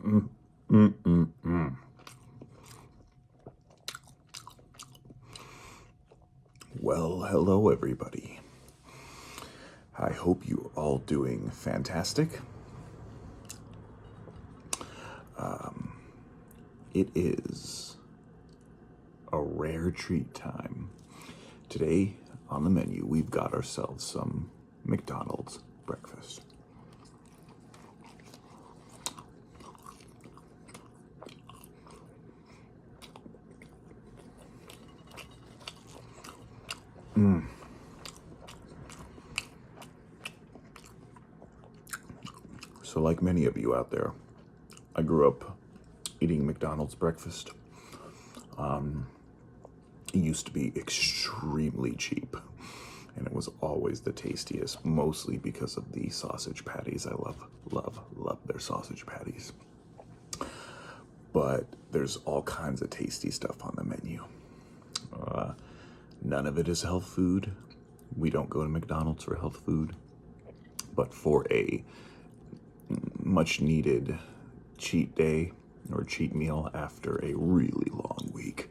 Well, hello everybody. I hope you are all doing fantastic. It is a rare treat time. Today on the menu, we've got ourselves some McDonald's breakfast. So like many of you out there, I grew up eating McDonald's breakfast. It used to be extremely cheap, and it was always the tastiest, mostly because of the sausage patties. I love their sausage patties. But there's all kinds of tasty stuff on the menu. None of it is health food. We don't go to McDonald's for health food. But for a much needed cheat day or cheat meal after a really long week,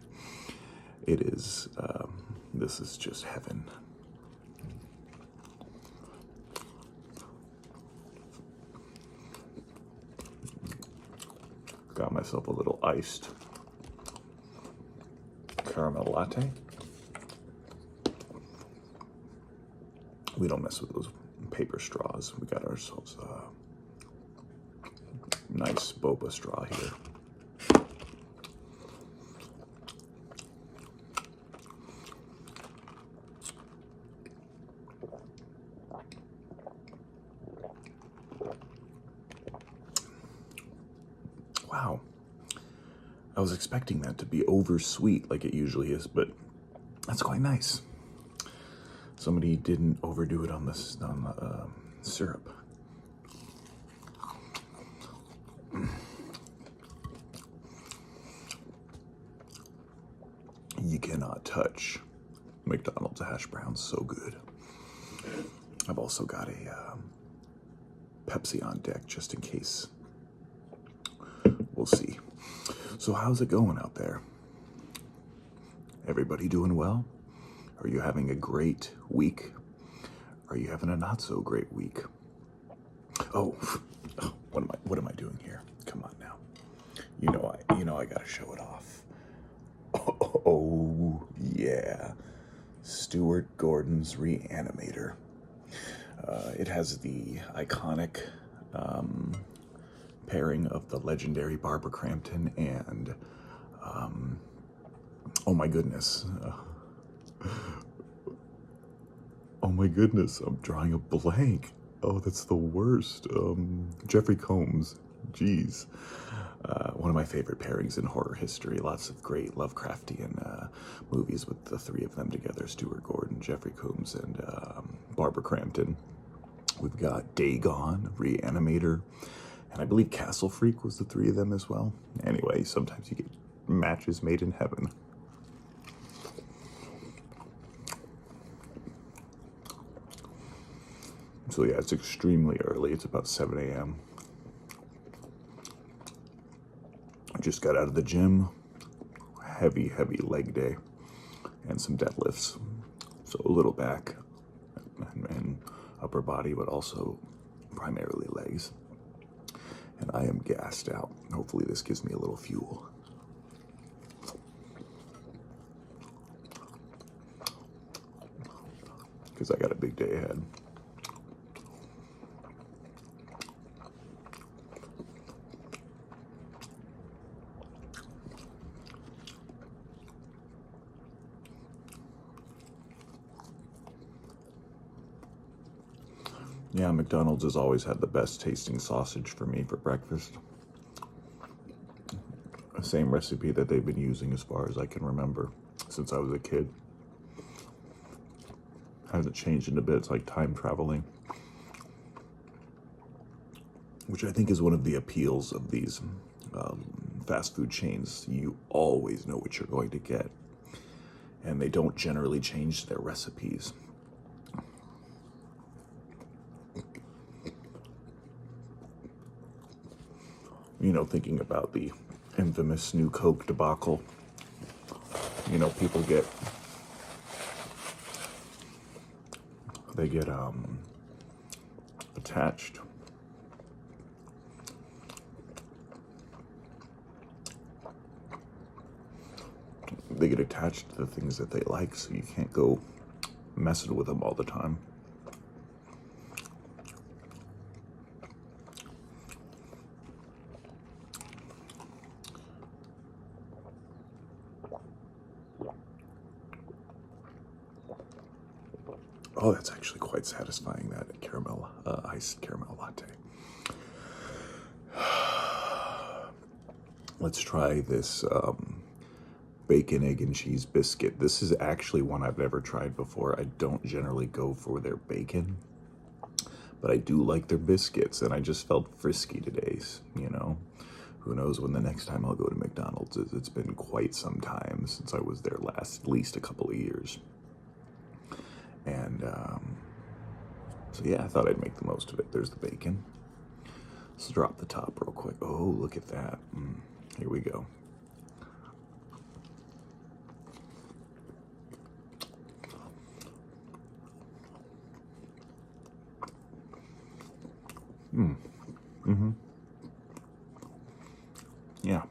it is, this is just heaven. Got myself a little iced caramel latte. We don't mess with those paper straws. We got ourselves a nice boba straw here. Wow. I was expecting that to be over sweet like it usually is, but that's quite nice. Somebody didn't overdo it on the syrup. You cannot touch McDonald's hash browns, so good. I've also got a Pepsi on deck just in case. We'll see. So how's it going out there? Everybody doing well? Are you having a great week? Are you having a not so great week? Oh, what am I doing here? Come on now. You know I gotta show it off. Oh yeah, Stuart Gordon's Reanimator. It has the iconic pairing of the legendary Barbara Crampton and oh my goodness, I'm drawing a blank. Oh, that's the worst. Jeffrey Combs. Jeez. One of my favorite pairings in horror history. Lots of great Lovecraftian movies with the three of them together. Stuart Gordon, Jeffrey Combs, and Barbara Crampton. We've got Dagon, Reanimator, and I believe Castle Freak was the three of them as well. Anyway, sometimes you get matches made in heaven. So yeah, it's extremely early. It's about 7 a.m. I just got out of the gym. Heavy leg day and some deadlifts. So a little back and upper body, but also primarily legs. And I am gassed out. Hopefully this gives me a little fuel. Because I got a big day ahead. Yeah, McDonald's has always had the best tasting sausage for me for breakfast. Same recipe that they've been using as far as I can remember since I was a kid. Hasn't changed in a bit. It's like time traveling, which I think is one of the appeals of these fast food chains. You always know what you're going to get, and they don't generally change their recipes. thinking about the infamous new Coke debacle, people get attached. They get attached to the things that they like, so you can't go messing with them all the time. Oh, that's actually quite satisfying, that iced caramel latte. Let's try this bacon, egg, and cheese biscuit. This is actually one I've never tried before. I don't generally go for their bacon, but I do like their biscuits, and I just felt frisky today, Who knows when the next time I'll go to McDonald's is. It's been quite some time since I was there last, at least a couple of years. And so yeah, I thought I'd make the most of it. There's the bacon. Let's drop the top real quick. Oh, look at that. Here we go. Yeah.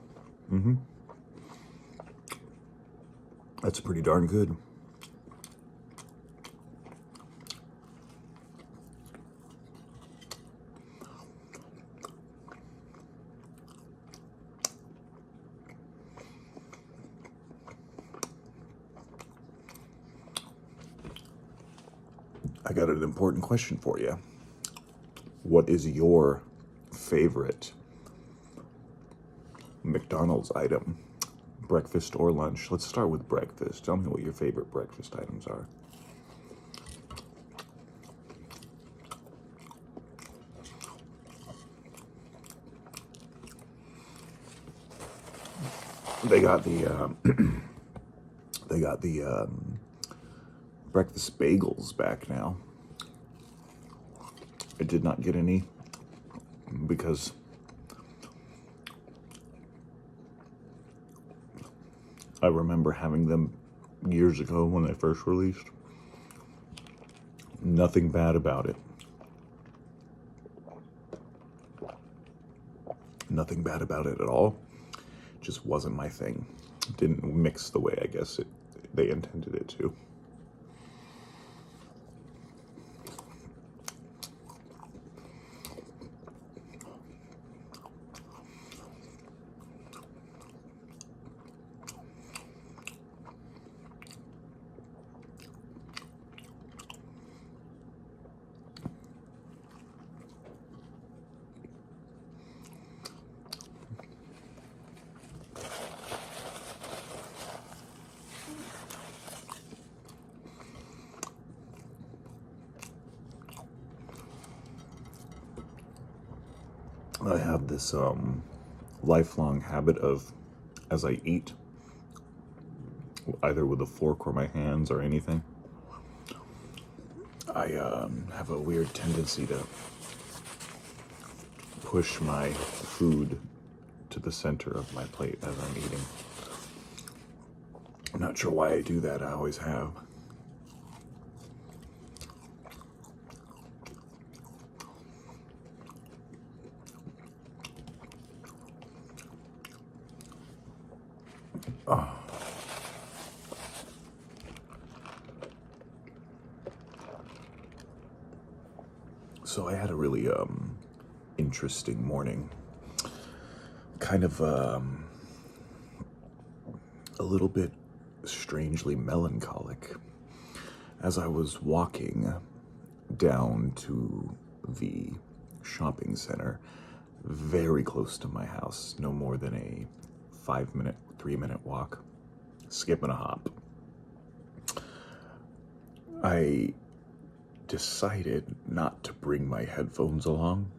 That's pretty darn good. I got an important question for you. What is your favorite McDonald's item? Breakfast or lunch? Let's start with breakfast. Tell me what your favorite breakfast items are. They got the breakfast bagels back now. I did not get any because I remember having them years ago when they first released. Nothing bad about it. Nothing bad about it at all. Just wasn't my thing. Didn't mix the way I guess they intended it to. I have this lifelong habit of, as I eat, either with a fork or my hands or anything, I have a weird tendency to push my food to the center of my plate as I'm eating. I'm not sure why I do that. I always have. So I had a really interesting morning. Kind of a little bit strangely melancholic. As I was walking down to the shopping center, very close to my house, no more than a 3-minute walk, skip and a hop, I decided not to bring my headphones along,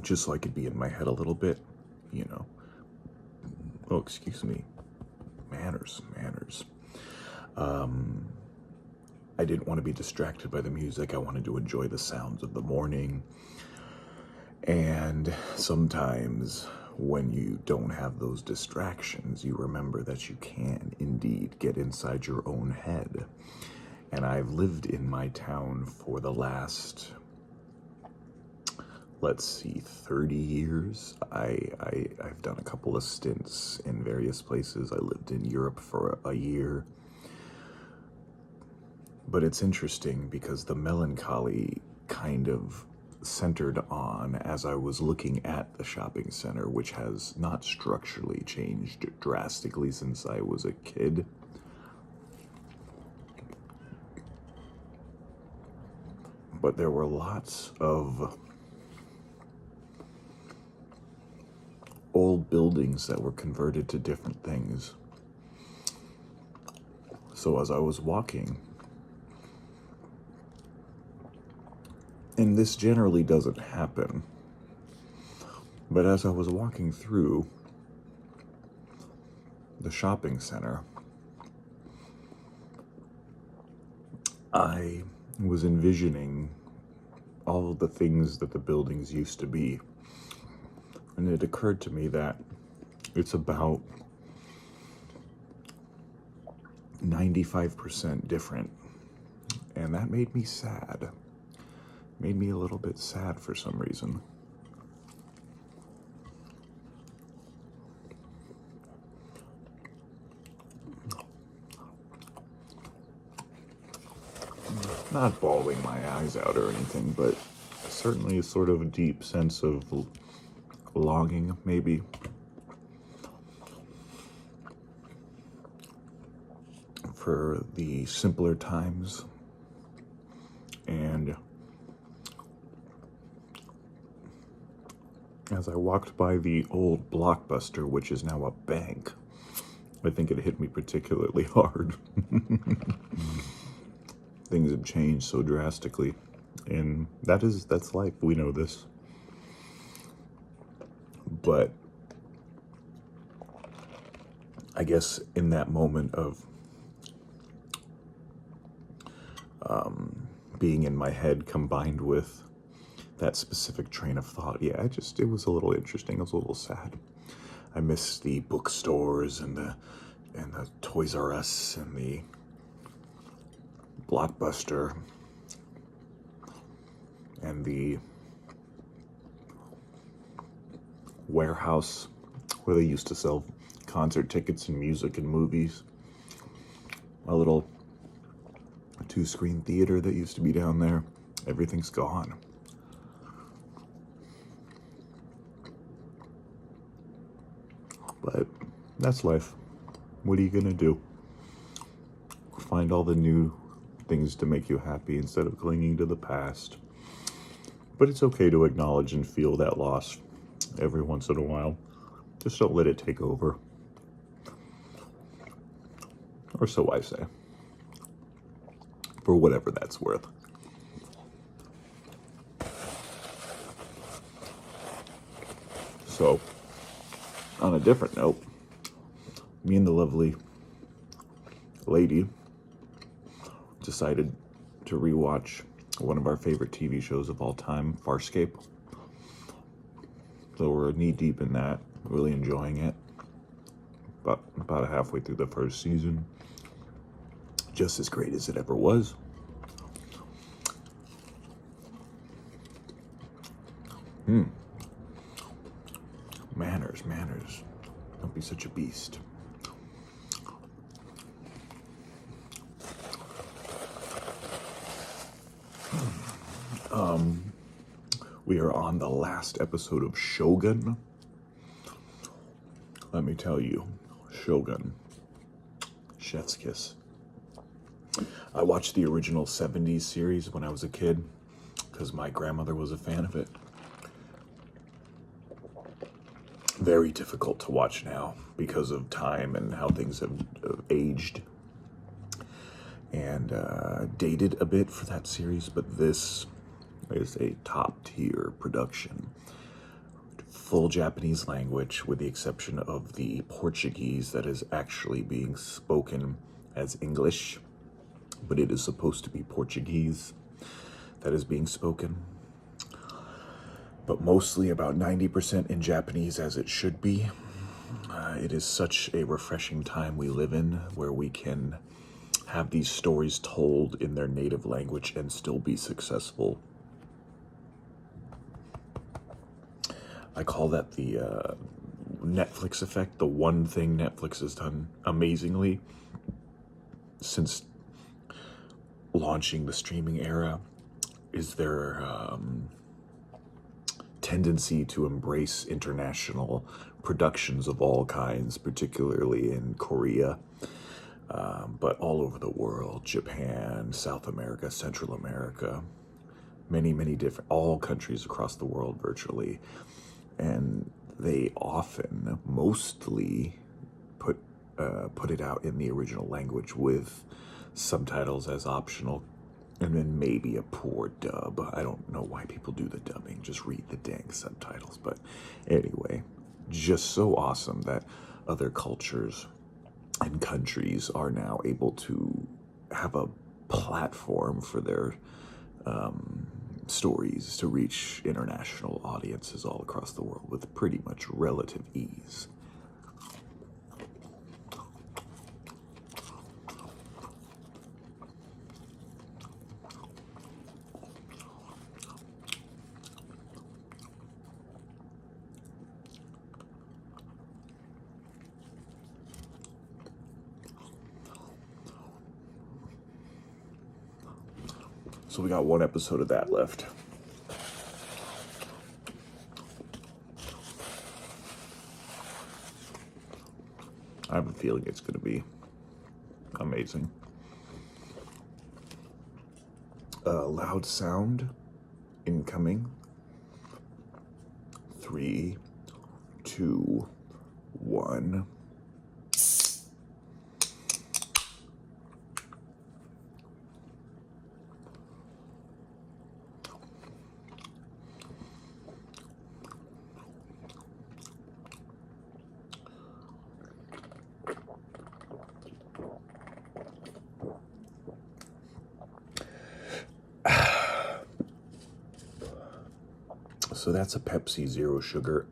just so I could be in my head a little bit, Oh, excuse me. Manners. I didn't want to be distracted by the music. I wanted to enjoy the sounds of the morning. And sometimes when you don't have those distractions, you remember that you can indeed get inside your own head. And I've lived in my town for the last, let's see, 30 years. I've done a couple of stints in various places. I lived in Europe for a year. But it's interesting because the melancholy kind of centered on as I was looking at the shopping center, which has not structurally changed drastically since I was a kid. But there were lots of old buildings that were converted to different things. So as I was walking, and this generally doesn't happen, but as I was walking through the shopping center, I was envisioning all of the things that the buildings used to be. And it occurred to me that it's about 95% different. And that made me sad. Made me a little bit sad for some reason. Not bawling my eyes out or anything, but certainly a sort of a deep sense of longing, maybe. For the simpler times. And as I walked by the old Blockbuster, which is now a bank, I think it hit me particularly hard. Things have changed so drastically, and that's life. We know this. But I guess in that moment of being in my head combined with that specific train of thought, yeah, it was a little interesting. It was a little sad. I miss the bookstores and the Toys R Us and the Blockbuster and the warehouse where they used to sell concert tickets and music and movies. A little 2-screen theater that used to be down there. Everything's gone. But that's life. What are you gonna do? Find all the new things to make you happy instead of clinging to the past. But it's okay to acknowledge and feel that loss every once in a while. Just don't let it take over. Or so I say. For whatever that's worth. So, on a different note, me and the lovely lady decided to rewatch one of our favorite TV shows of all time, Farscape. So we're knee deep in that, really enjoying it. About halfway through the first season. Just as great as it ever was. Manners. Don't be such a beast. We are on the last episode of Shogun. Let me tell you, Shogun, chef's kiss. I watched the original 70s series when I was a kid because my grandmother was a fan of it. Very difficult to watch now because of time and how things have aged and dated a bit for that series, but this is a top-tier production. Full Japanese language, with the exception of the Portuguese that is actually being spoken as English, but it is supposed to be Portuguese that is being spoken. but mostly about 90% in Japanese, as it should be. It is such a refreshing time we live in, where we can have these stories told in their native language and still be successful. I call that the Netflix effect, the one thing Netflix has done amazingly since launching the streaming era is their tendency to embrace international productions of all kinds, particularly in Korea, but all over the world, Japan, South America, Central America, many different, all countries across the world virtually. And they often, mostly, put it out in the original language with subtitles as optional, and then maybe a poor dub. I don't know why people do the dubbing. Just read the dang subtitles. But anyway, just so awesome that other cultures and countries are now able to have a platform for their stories to reach international audiences all across the world with pretty much relative ease. So we got one episode of that left. I have a feeling it's going to be amazing. Loud sound incoming. 3, 2, 1. So that's a Pepsi Zero Sugar.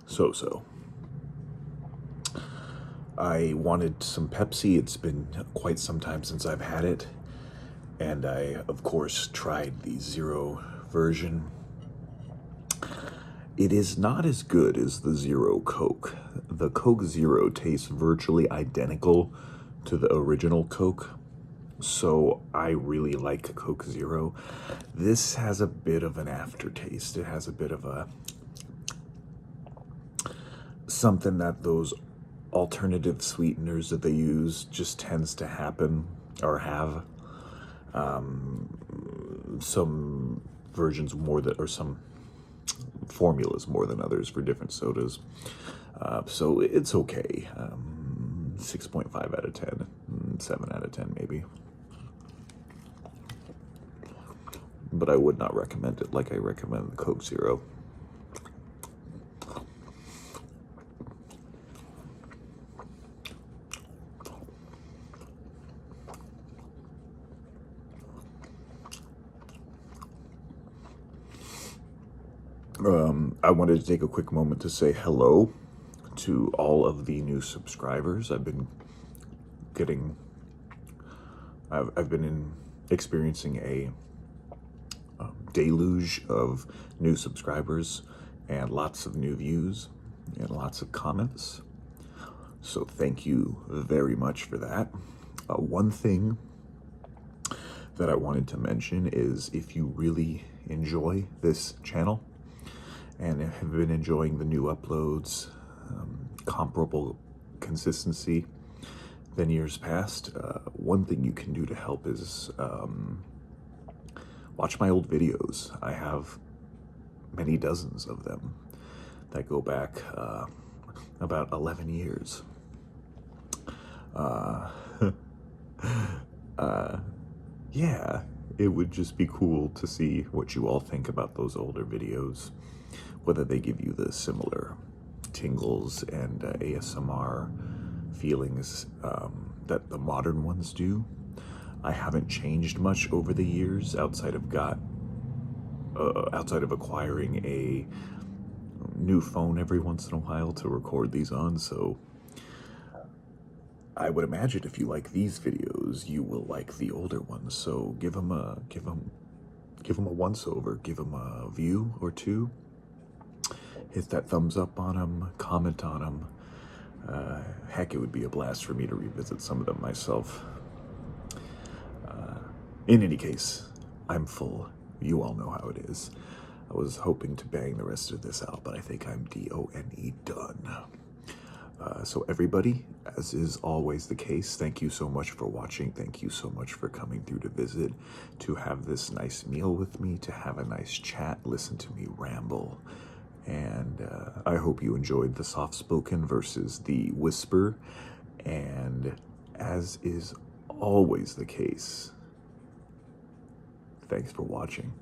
So. I wanted some Pepsi. It's been quite some time since I've had it. And I, of course, tried the Zero version. It is not as good as the Zero Coke. The Coke Zero tastes virtually identical to the original Coke. So I really like Coke Zero. This has a bit of an aftertaste. It has a bit of a something that those alternative sweeteners that they use just tends to happen or have. Some versions more than, or some formulas more than others for different sodas. So it's okay. 6.5 out of 10, 7 out of 10 maybe. But I would not recommend it like I recommend the Coke Zero. I wanted to take a quick moment to say hello to all of the new subscribers. I've been experiencing a deluge of new subscribers and lots of new views and lots of comments. So thank you very much for that. One thing that I wanted to mention is if you really enjoy this channel and have been enjoying the new uploads, comparable consistency than years past, one thing you can do to help is watch my old videos. I have many dozens of them that go back about 11 years. Yeah, it would just be cool to see what you all think about those older videos, whether they give you the similar tingles and ASMR feelings that the modern ones do. I haven't changed much over the years outside of acquiring a new phone every once in a while to record these on. So I would imagine if you like these videos, you will like the older ones. So give them a once over, give them a view or two. Hit that thumbs up on them, comment on them. Heck, it would be a blast for me to revisit some of them myself. In any case, I'm full. You all know how it is. I was hoping to bang the rest of this out, but I think I'm DONE done. So everybody, as is always the case, thank you so much for watching. Thank you so much for coming through to visit, to have this nice meal with me, to have a nice chat, listen to me ramble. And I hope you enjoyed the soft-spoken versus the whisper. And as is always the case, thanks for watching.